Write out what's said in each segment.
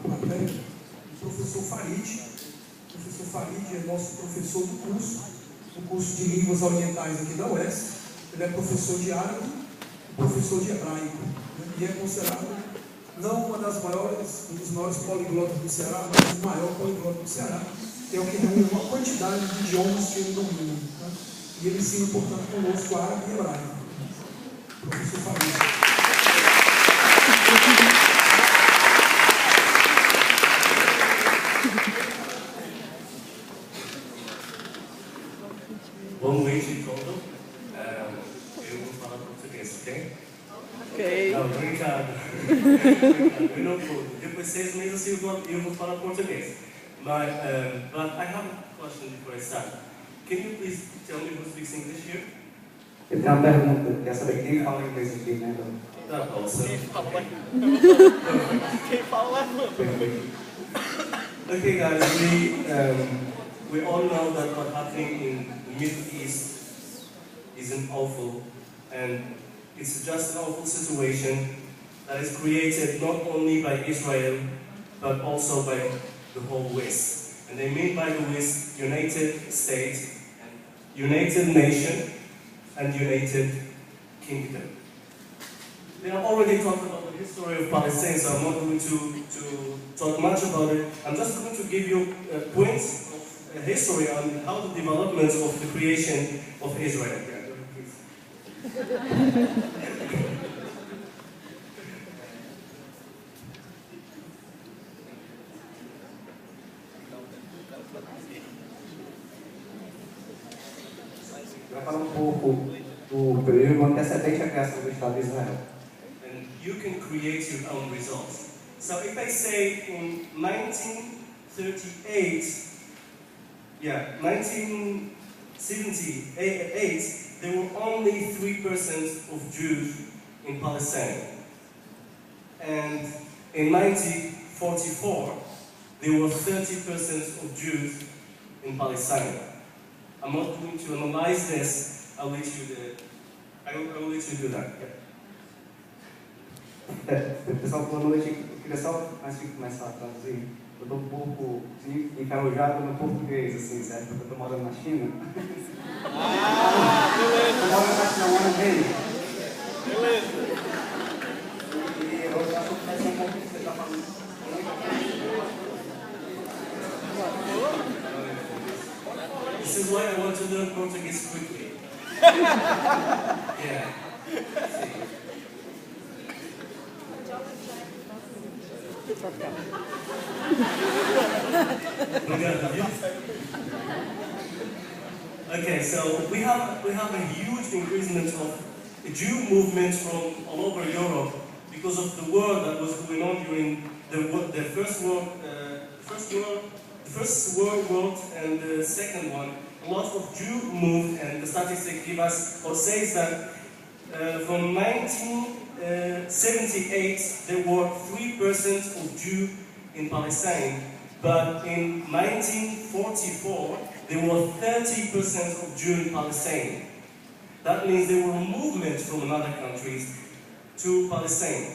plateia, o professor Farid. O professor Farid é nosso professor do curso de Línguas Orientais aqui da UECE. Ele é professor de árabe e professor de hebraico. E é considerado não uma das maiores, um dos maiores poliglotas do Ceará, mas o maior poliglota do Ceará, que é o que reúne uma quantidade de idiomas que ele domina. Tá? E ele ensina, portanto, conosco árabe e hebraico. Professor Farid. Boa noite, todo. Eu vou falar português, ok? Ok. Não, obrigado. Eu não vou. Depois de 6 meses eu vou falar português. But I have a question before I start. Can you please tell me who speaks English here? Eu tenho uma pergunta. Quer saber quem fala inglês aqui, né? That also. Quem fala? Okay, guys, we all know that what's happening in the Middle East is an awful, and it's just an awful situation that is created not only by Israel, but also by the whole West. And I mean by the West, United States, United Nation, and United Kingdom. We have already talked about the history of Palestine, so I'm not going to talk much about it. I'm just going to give you points of history on how the development of the creation of Israel. Vai falar pouco do período antecedente à criação do Estado de Israel. And you can create your own results. So if I say in 1978, there were only 3% of Jews in Palestine. And in 1944, there were 30% of Jews in Palestine. I'm not going to analyze this. I will let you do that. Pessoal, boa noite. Eu queria só, antes de começar a traduzir, eu estou um pouco enferrujado no português, assim, certo? Porque eu estou morando na China. Beleza. Eu moro na China há um ano e meio. Beleza. E eu acho que vai ser um pouco que você está falando. This is why I want to learn Portuguese quickly. Yeah. Okay, so we have a huge increasement of the Jew movement from all over Europe because of the war that was going on during the First World War and the Second one. A lot of Jews moved, and the statistics give us or says that from 1978 there were 3% of Jews in Palestine, but in 1944 there were 30% of Jews in Palestine. That means there were movements from other countries to Palestine.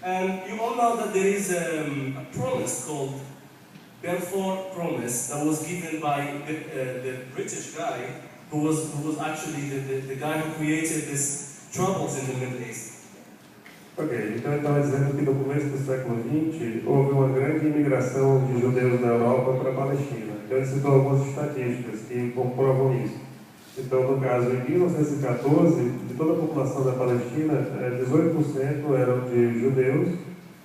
And you all know that there is a promise called Balfour Promise that was given by the British guy who was actually the guy who created these troubles in the Middle East. Ok, então eu estava dizendo que no começo do século XX houve uma grande imigração de judeus da Europa para a Palestina. Então ele citou algumas estatísticas que comprovam isso. Então, no caso, em 1914, de toda a população da Palestina, 18% eram de judeus,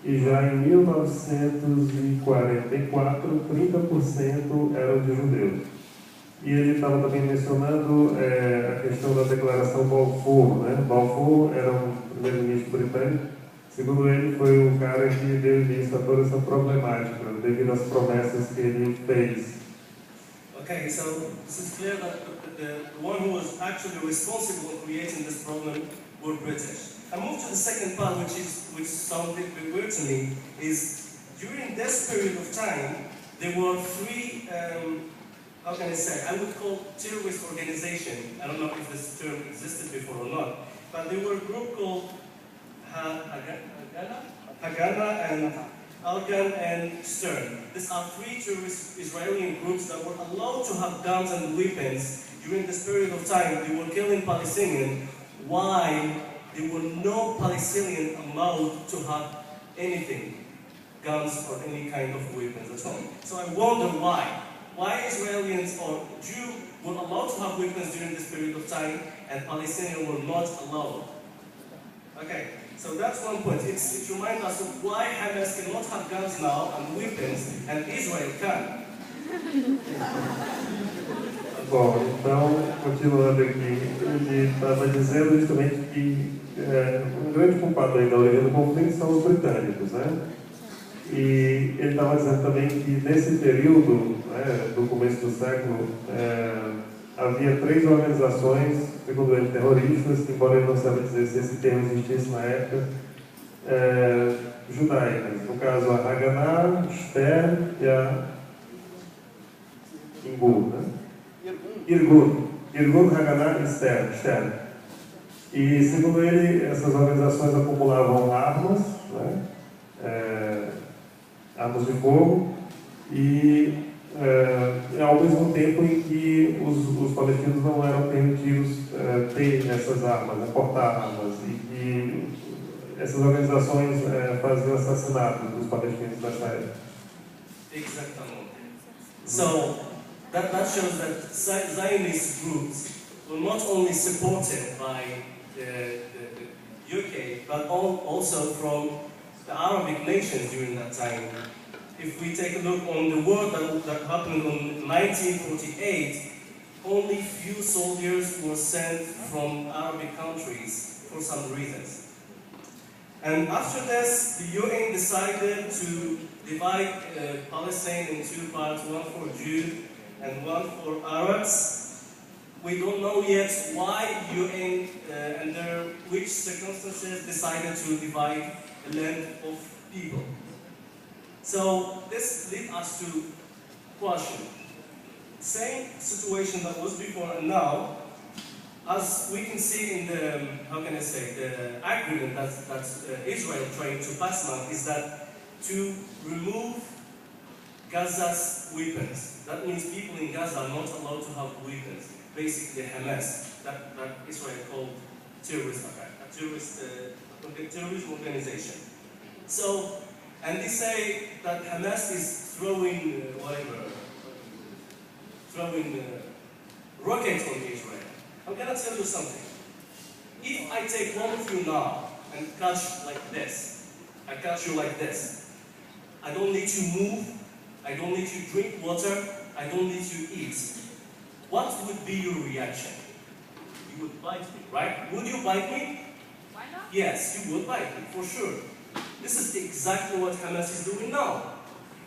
e já em 1944, 30% eram de judeus. E ele estava também mencionando a questão da declaração Balfour, né? Balfour era um primeiro-ministro britânico. Segundo ele, foi o cara que deu início a toda essa problemática, devido às promessas que ele fez. Okay, so this is clear that the one who was actually responsible in creating this problem were British. I move to the second part, which sounds a bit weird to me, is during this period of time, there were three, how can I say, I would call terrorist organization. I don't know if this term existed before or not, but there were a group called Haganah and Ardah, and Stern. These are three terrorist Israeli groups that were allowed to have guns and weapons during this period of time. They were killing Palestinians while there were no Palestinians allowed to have anything, guns or any kind of weapons at all. So I wonder why. Why Israelis or Jews were allowed to have weapons during this period of time and Palestinians were not allowed. Okay, so that's one point. It reminds us of why Hamas cannot have guns now and weapons and Israel can. Bom, então, continuando aqui, ele estava dizendo justamente que um grande culpado aí da origem do conflito são os britânicos, né? E ele estava dizendo também que nesse período, né, do começo do século, havia 3 organizações, segundo ele, terroristas, que, embora ele não saiba dizer se esse termo existisse na época, judaicas. No caso, a Haganah, Stern e a Irgun, né? Irgun, Haganah e Stern. E, segundo ele, essas organizações acumulavam armas, né? Armas de fogo, e ao mesmo tempo em que os palestinos não eram permitidos ter essas armas, né, portar armas, e que essas organizações faziam assassinatos dos palestinos nessa época. Exactly. So that shows that Zionist groups were not only supported by the UK, but also from the Arabic nations during that time. If we take a look on the war that happened in 1948, only few soldiers were sent from Arabic countries for some reasons. And after this, the UN decided to divide Palestine in 2 parts, one for Jews and one for Arabs. We don't know yet why UN, under which circumstances, decided to divide the land of people. So this leads us to question. Same situation that was before and now, as we can see in the, the agreement that Israel trying to pass now, is that to remove Gaza's weapons. That means people in Gaza are not allowed to have weapons. Basically Hamas, that Israel called terrorist organization. So, and they say that Hamas is throwing rockets on Israel. I'm gonna tell you something. If I take one of you now and catch like this, I catch you like this, I don't need to move, I don't need to drink water, I don't need to eat. What would be your reaction? You would bite me, right? Would you bite me? Why not? Yes, you would bite me, for sure. This is exactly what Hamas is doing now.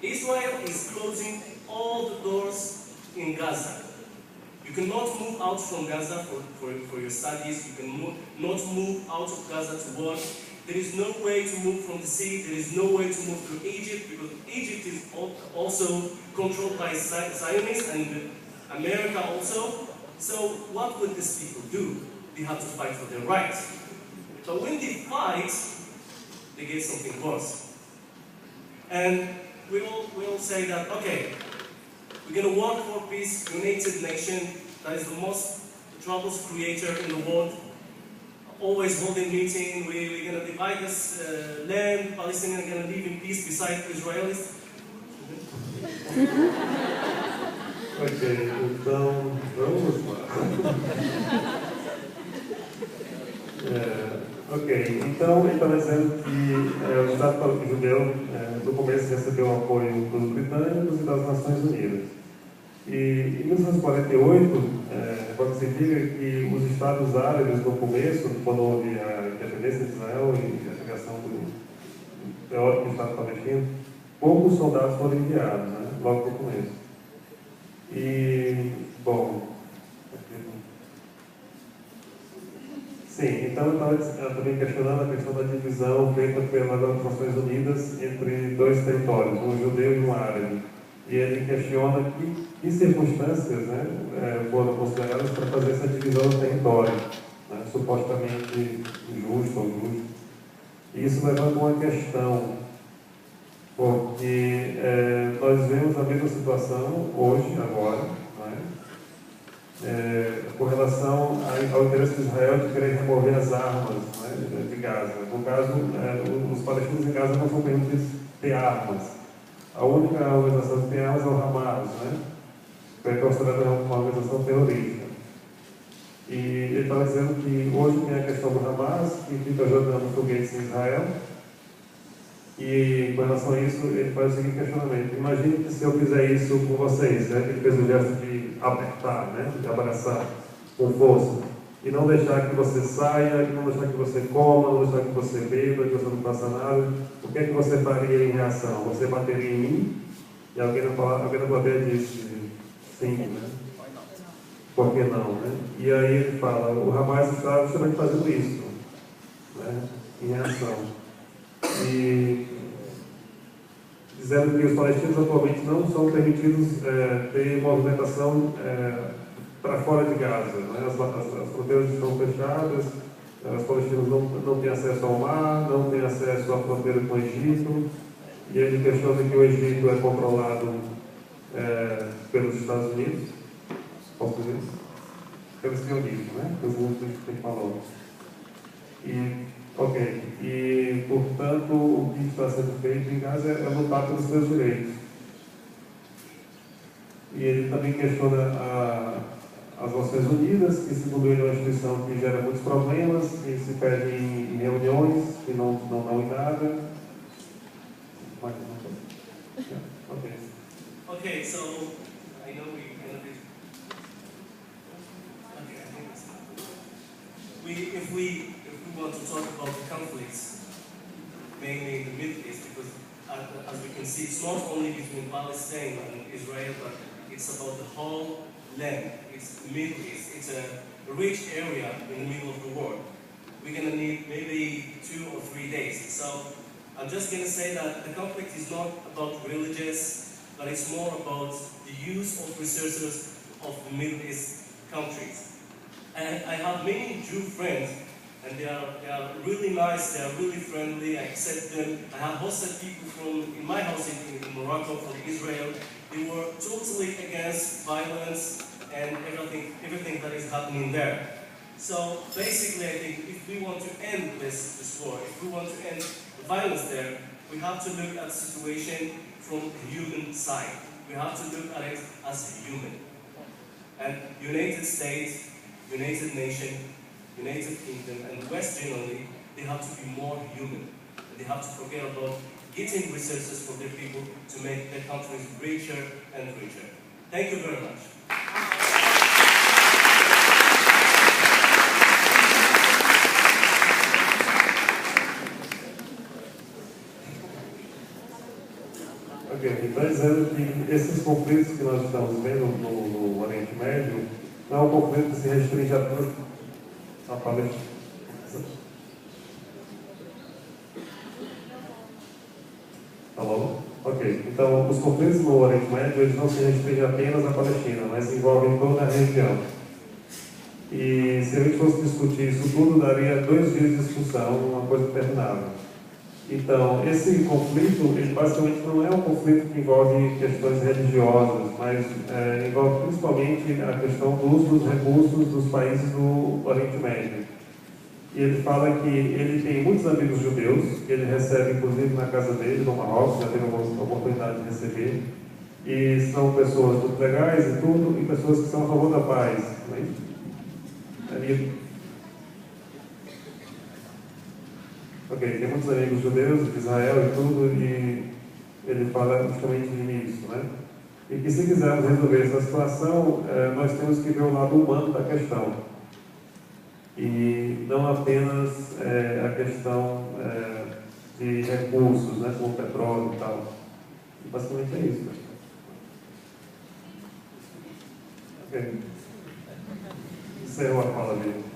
Israel is closing all the doors in Gaza. You cannot move out from Gaza for your studies. You cannot move out of Gaza to work. There is no way to move from the sea. There is no way to move through Egypt, because Egypt is also controlled by Zionists and America also. So what would these people do? They have to fight for their rights. But when they fight, they get something worse. And we all say that, okay, we're going to work for peace, United Nations, that is the most troubles creator in the world, always holding meeting, we're going to divide this land, Palestinians are going to live in peace beside Israelis. Ok, então, vamos lá. Ok, então ele estava dizendo que o Estado judeu, no começo, recebeu o apoio dos britânicos e das Nações Unidas. E em 1948, quando se diga que os Estados árabes, no começo, quando houve a independência de Israel e a criação do teórico Estado palestino, poucos soldados foram enviados, né, logo no começo. E, bom, sim, então eu estava também questionando a questão da divisão feita pelas Nações Unidas entre 2 territórios, um judeu e um árabe. E ele questiona que circunstâncias, né, foram consideradas para fazer essa divisão do território, né, supostamente justo ou justo. E isso levanta uma questão, porque que nós vemos a mesma situação hoje, agora, não é? Com relação ao interesse de Israel de querer remover as armas, não é, de Gaza. No caso, os palestinos em Gaza não são permitidos ter armas. A única organização que tem armas é o Hamas, né? Que é considerada uma organização terrorista. E ele estava dizendo que hoje tem a questão do Hamas, que fica jogando foguetes em Israel. E com relação a isso, ele faz o seguinte questionamento: imagine que se eu fizer isso com vocês, né? Ele fez o gesto de apertar, né? De abraçar com força, e não deixar que você saia, não deixar que você coma, não deixar que você beba, que você não faça nada. O que é que você faria em reação? Você bateria em mim? E alguém na plateia disse sim, né? Por que não, né? E aí ele fala: o Hamas está justamente fazendo isso, né? Em reação. E dizendo que os palestinos atualmente não são permitidos ter movimentação para fora de Gaza, né? As fronteiras estão fechadas, os palestinos não têm acesso ao mar, não têm acesso à fronteira com o Egito, e ele questiona que o Egito é controlado pelos Estados Unidos, pelos sionistas, né? Pelos músicos que falou. E, portanto, o que está sendo feito em Gaza é lutar pelos seus direitos. E ele também questiona as Nações Unidas, que, segundo ele, é uma instituição que gera muitos problemas, que se pede em reuniões, que não dão em nada. Okay, so I know we kind of did. Okay, I think that's if we want to talk about the conflicts, mainly in the Middle East, because as we can see, it's not only between Palestine and Israel, but it's about the whole land. It's the Middle East. It's a rich area in the middle of the world. We're going to need maybe 2 or 3 days. So I'm just going to say that the conflict is not about religious, but it's more about the use of resources of the Middle East countries. And I have many Jew friends, and they are really nice, they are really friendly, I accept them. I have hosted people in my house in Morocco, from Israel. They were totally against violence and everything that is happening there. So basically, I think if we want to end this war, if we want to end the violence there, we have to look at the situation from the human side. We have to look at it as a human. And United States, United Nation, United Kingdom, and the West generally, they have to be more human. They have to forget about getting resources for their people to make their countries richer and richer. Thank you very much. Ok, então dizendo que esses conflitos que nós estamos vendo no Oriente Médio não é um conflito que se restringe a Palestina. Alô? Ok, então os conflitos no Oriente Médio eles não se restringem apenas à Palestina, mas envolvem toda a região. E se a gente fosse discutir isso tudo, daria 2 dias de discussão, uma coisa terminável. Então, esse conflito, ele basicamente não é um conflito que envolve questões religiosas, mas envolve principalmente a questão do uso dos recursos dos países do Oriente Médio. E ele fala que ele tem muitos amigos judeus, que ele recebe inclusive na casa dele, no Marrocos, já teve a oportunidade de receber, e são pessoas muito legais e tudo, e pessoas que são a favor da paz. Né? Ok, tem muitos amigos judeus de Israel e tudo, e ele fala justamente nisso, né? E que se quisermos resolver essa situação, nós temos que ver o lado humano da questão. E não apenas a questão de recursos, né, como petróleo e tal. E basicamente é isso. Né? Ok. Encerrou a fala dele.